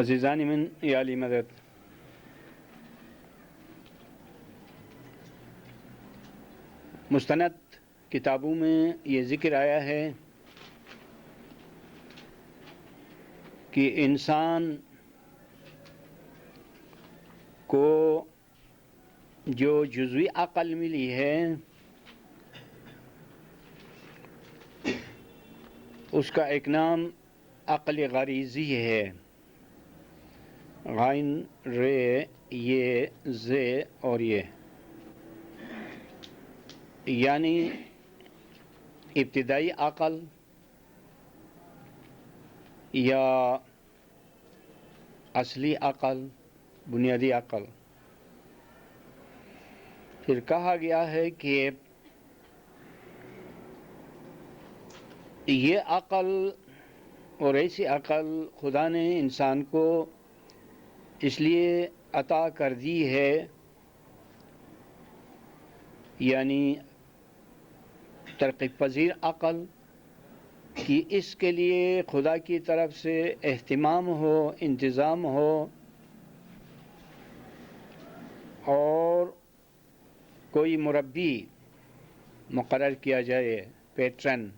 عزیزان من یا علی مدد، مستند کتابوں میں یہ ذکر آیا ہے کہ انسان کو جو جزوی عقل ملی ہے اس کا ایک نام عقل غریزی ہے، غین رے یہ زے اور یہ، یعنی ابتدائی عقل یا اصلی عقل، بنیادی عقل۔ پھر کہا گیا ہے کہ یہ عقل اور ایسی عقل خدا نے انسان کو اس لیے عطا کر دی ہے، یعنی ترقی پذیر عقل، کہ اس کے لیے خدا کی طرف سے اہتمام ہو، انتظام ہو اور کوئی مربی مقرر کیا جائے، پیٹرن۔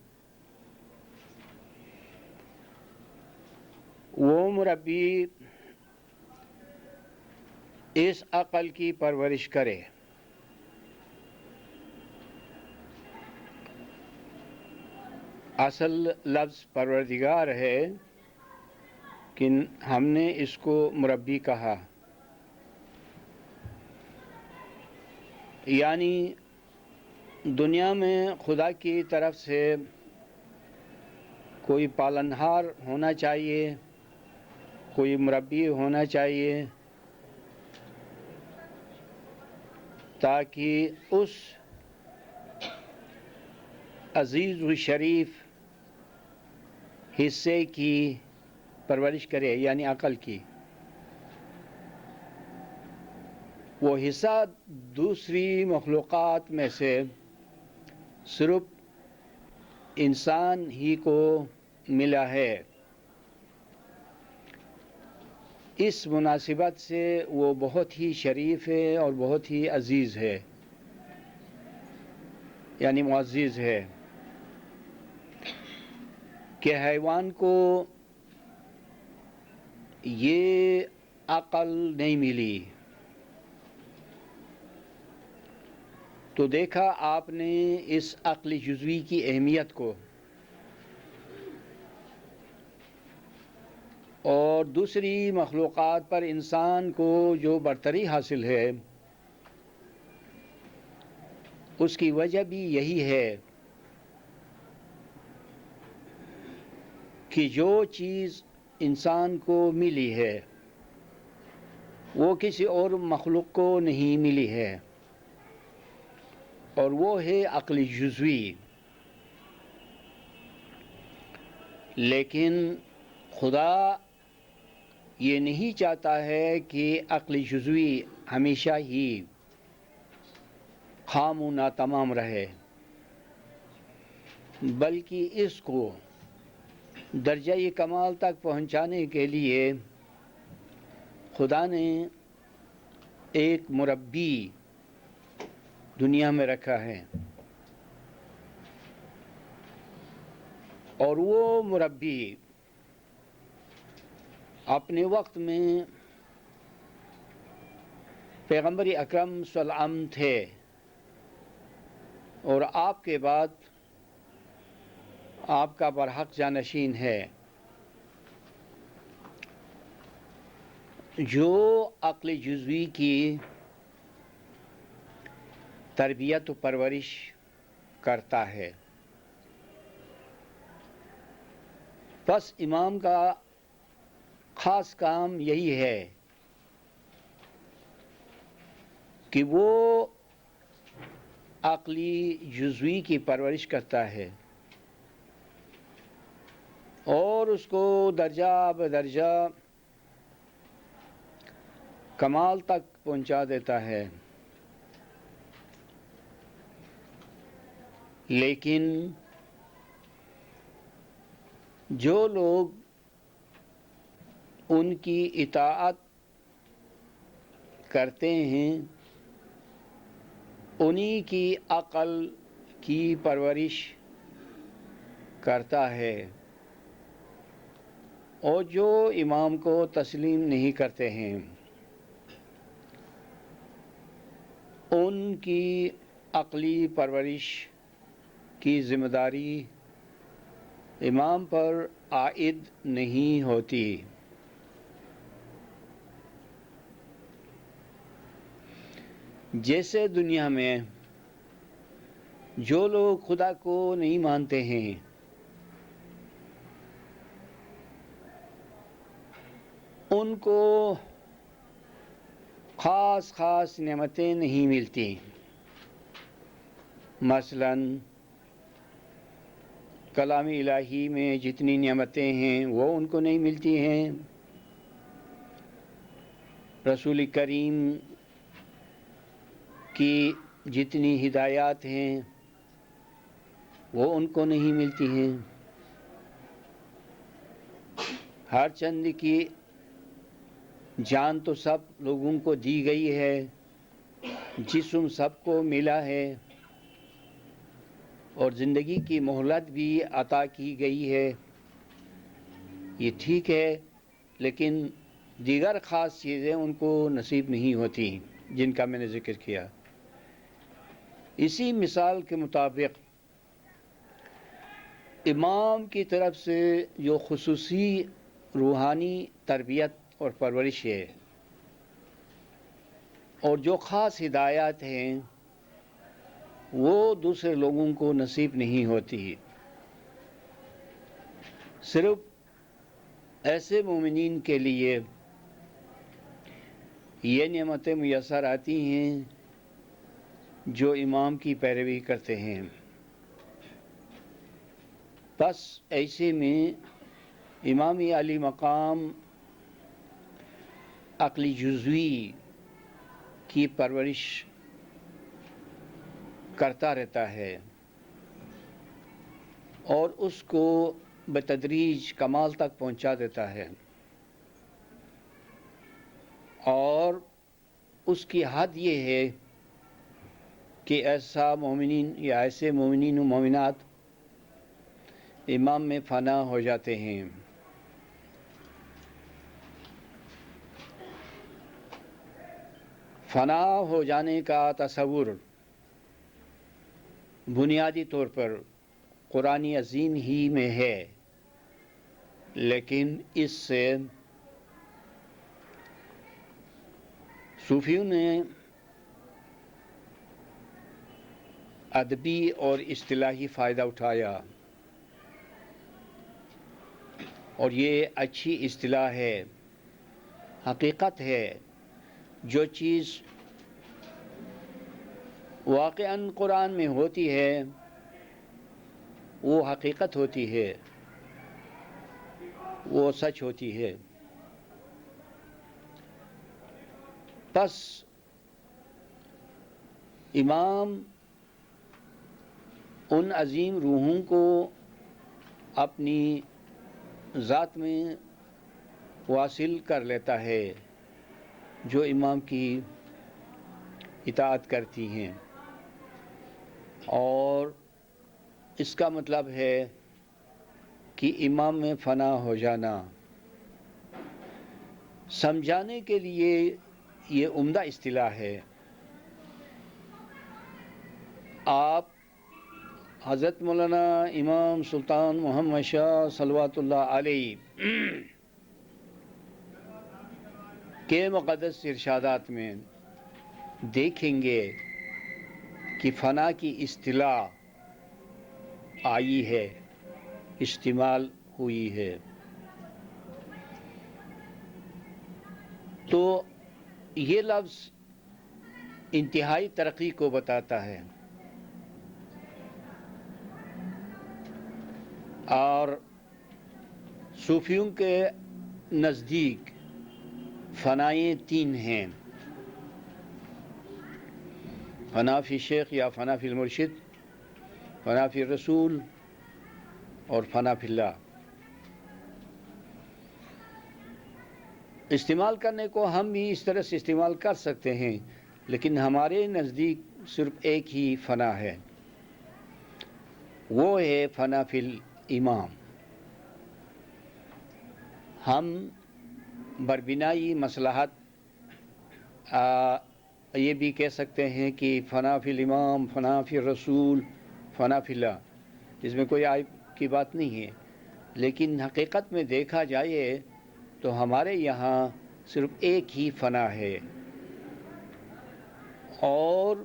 وہ مربی اس عقل کی پرورش کرے۔ اصل لفظ پروردگار ہے کہ ہم نے اس کو مربی کہا، یعنی دنیا میں خدا کی طرف سے کوئی پالنہار ہونا چاہیے، کوئی مربی ہونا چاہیے، تاکہ اس عزیز و شریف حصے کی پرورش کرے، یعنی عقل کی۔ وہ حصہ دوسری مخلوقات میں سے صرف انسان ہی کو ملا ہے۔ اس مناسبت سے وہ بہت ہی شریف ہے اور بہت ہی عزیز ہے، یعنی معزز ہے، کہ حیوان کو یہ عقل نہیں ملی۔ تو دیکھا آپ نے اس عقل جزوی کی اہمیت کو، اور دوسری مخلوقات پر انسان کو جو برتری حاصل ہے اس کی وجہ بھی یہی ہے کہ جو چیز انسان کو ملی ہے وہ کسی اور مخلوق کو نہیں ملی ہے، اور وہ ہے عقل جزوی۔ لیکن خدا یہ نہیں چاہتا ہے کہ عقل جزوی ہمیشہ ہی خام و ناتمام رہے، بلکہ اس کو درجہ کمال تک پہنچانے کے لیے خدا نے ایک مربی دنیا میں رکھا ہے، اور وہ مربی اپنے وقت میں پیغمبر اکرم صلی اللہ علیہ وسلم تھے، اور آپ کے بعد آپ کا برحق جانشین ہے، جو عقل جزوی کی تربیت و پرورش کرتا ہے۔ بس امام کا خاص کام یہی ہے کہ وہ عقلی جزوی کی پرورش کرتا ہے اور اس کو درجہ بدرجہ کمال تک پہنچا دیتا ہے۔ لیکن جو لوگ ان کی اطاعت کرتے ہیں، انہی کی عقل کی پرورش کرتا ہے، اور جو امام کو تسلیم نہیں کرتے ہیں ان کی عقلی پرورش کی ذمہ داری امام پر عائد نہیں ہوتی۔ جیسے دنیا میں جو لوگ خدا کو نہیں مانتے ہیں ان کو خاص نعمتیں نہیں ملتی، مثلا کلام الہی میں جتنی نعمتیں ہیں وہ ان کو نہیں ملتی ہیں، رسول کریم کی جتنی ہدایات ہیں وہ ان کو نہیں ملتی ہیں، ہر چند کی جان تو سب لوگوں کو دی گئی ہے، جسم سب کو ملا ہے، اور زندگی کی مہلت بھی عطا کی گئی ہے، یہ ٹھیک ہے، لیکن دیگر خاص چیزیں ان کو نصیب نہیں ہوتی جن کا میں نے ذکر کیا۔ اسی مثال کے مطابق امام کی طرف سے جو خصوصی روحانی تربیت اور پرورش ہے اور جو خاص ہدایات ہیں وہ دوسرے لوگوں کو نصیب نہیں ہوتی، صرف ایسے مومنین کے لیے یہ نعمتیں میسر آتی ہیں جو امام کی پیروی کرتے ہیں۔ بس ایسے میں امام علی مقام عقلی جزوی کی پرورش کرتا رہتا ہے اور اس کو بتدریج کمال تک پہنچا دیتا ہے، اور اس کی حد یہ ہے کہ ایسا مومنین یا ایسے مومنین و مومنات امام میں فنا ہو جاتے ہیں۔ فنا ہو جانے کا تصور بنیادی طور پر قرآن عظیم ہی میں ہے، لیکن اس سے صوفیوں نے ادبی اور اصطلاحی فائدہ اٹھایا، اور یہ اچھی اصطلاح ہے، حقیقت ہے، جو چیز واقعاً قرآن میں ہوتی ہے وہ حقیقت ہوتی ہے، وہ سچ ہوتی ہے۔ پس امام ان عظیم روحوں کو اپنی ذات میں واصل کر لیتا ہے جو امام کی اطاعت کرتی ہیں، اور اس کا مطلب ہے کہ امام میں فنا ہو جانا۔ سمجھانے کے لیے یہ عمدہ اصطلاح ہے۔ آپ حضرت مولانا امام سلطان محمد شاہ صلوات اللہ علیہ کے مقدس ارشادات میں دیکھیں گے کہ فنا کی اصطلاح آئی ہے، استعمال ہوئی ہے، تو یہ لفظ انتہائی ترقی کو بتاتا ہے، اور صوفیوں کے نزدیک فنائیں تین ہیں: فنا فی شیخ یا فنا فی المرشد، فنا فی الرسول، اور فنا فی اللہ۔ استعمال کرنے کو ہم بھی اس طرح سے استعمال کر سکتے ہیں، لیکن ہمارے نزدیک صرف ایک ہی فنا ہے، وہ ہے فنا فی الامام۔ ہم بربنائی مصلحت یہ بھی کہہ سکتے ہیں کہ فنا فی الامام، فنا فی الرسول، فنا فی اللہ، اس میں کوئی عیب کی بات نہیں ہے، لیکن حقیقت میں دیکھا جائے تو ہمارے یہاں صرف ایک ہی فنا ہے۔ اور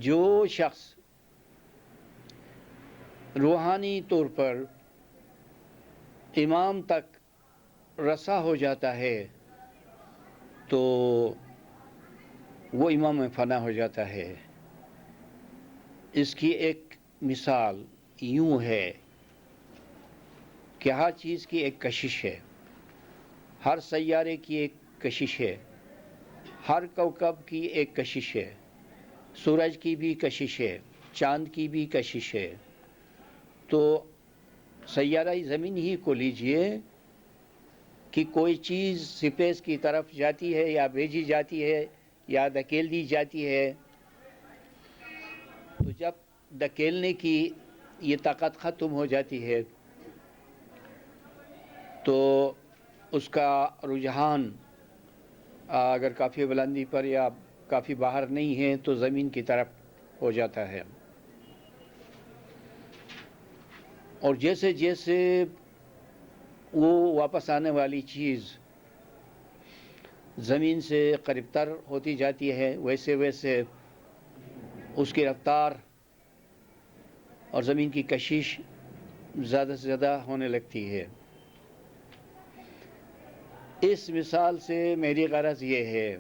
جو شخص روحانی طور پر امام تک رسا ہو جاتا ہے تو وہ امام میں فنا ہو جاتا ہے۔ اس کی ایک مثال یوں ہے کہ ہر چیز کی ایک کشش ہے، ہر سیارے کی ایک کشش ہے، ہر کوکب کی ایک کشش ہے، سورج کی بھی کشش ہے، چاند کی بھی کشش ہے۔ تو سیارہ زمین ہی کو لیجئے کہ کوئی چیز سپیس کی طرف جاتی ہے یا بھیجی جاتی ہے یا دھکیل دی جاتی ہے، تو جب دھکیلنے کی یہ طاقت ختم ہو جاتی ہے تو اس کا رجحان اگر کافی بلندی پر یا کافی باہر نہیں ہے تو زمین کی طرف ہو جاتا ہے، اور جیسے جیسے وہ واپس آنے والی چیز زمین سے قریب تر ہوتی جاتی ہے، ویسے ویسے اس کی رفتار اور زمین کی کشش زیادہ سے زیادہ ہونے لگتی ہے۔ اس مثال سے میری غرض یہ ہے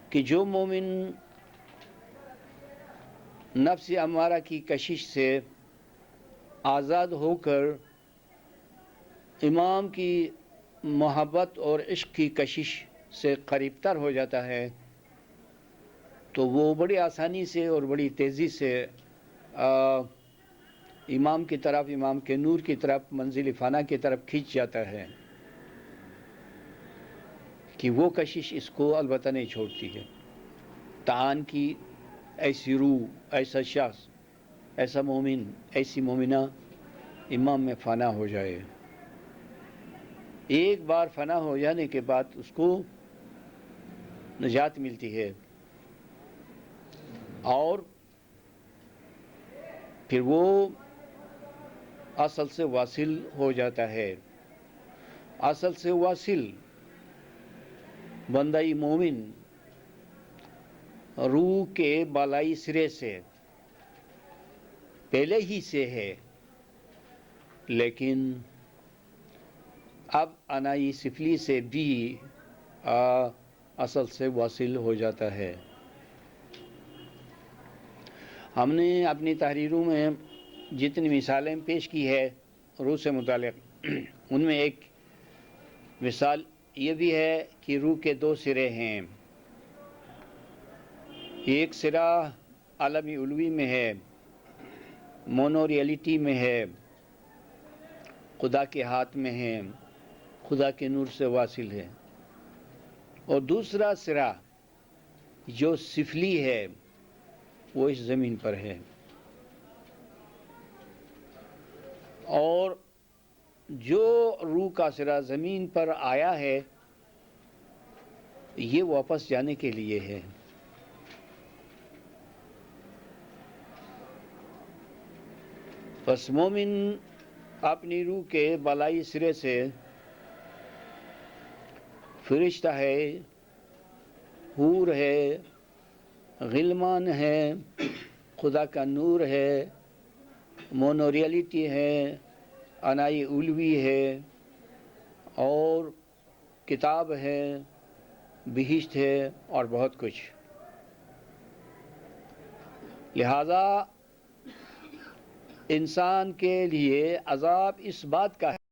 کہ جو مومن نفس امارہ کی کشش سے آزاد ہو کر امام کی محبت اور عشق کی کشش سے قریب تر ہو جاتا ہے تو وہ بڑی آسانی سے اور بڑی تیزی سے امام کی طرف، امام کے نور کی طرف، منزل فنا کی طرف کھینچ جاتا ہے، کہ وہ کشش اس کو البتہ نہیں چھوڑتی ہے۔ تعان کی ایسی روح، ایسا شخص، ایسا مومن، ایسی مومنہ امام میں فنا ہو جائے، ایک بار فنا ہو جانے کے بعد اس کو نجات ملتی ہے، اور پھر وہ اصل سے واصل ہو جاتا ہے۔ اصل سے واصل بندہ مومن روح کے بالائی سرے سے پہلے ہی سے ہے، لیکن اب انائی سفلی سے بھی اصل سے واصل ہو جاتا ہے۔ ہم نے اپنی تحریروں میں جتنی مثالیں پیش کی ہے روح سے متعلق، ان میں ایک مثال یہ بھی ہے کہ روح کے دو سرے ہیں، ایک سرا عالم علوی میں ہے، مونو ریئلٹی میں ہے، خدا کے ہاتھ میں ہے، خدا کے نور سے واصل ہے، اور دوسرا سرا جو سفلی ہے وہ اس زمین پر ہے، اور جو روح کا سرا زمین پر آیا ہے یہ واپس جانے کے لیے ہے۔ پس مومن اپنی روح کے بالائی سرے سے فرشتہ ہے، حور ہے، غلمان ہے، خدا کا نور ہے، مونو ریئلٹی ہے، انائی علوی ہے، اور کتاب ہے، بہشت ہے، اور بہت کچھ۔ لہذا انسان کے لیے عذاب اس بات کا ہے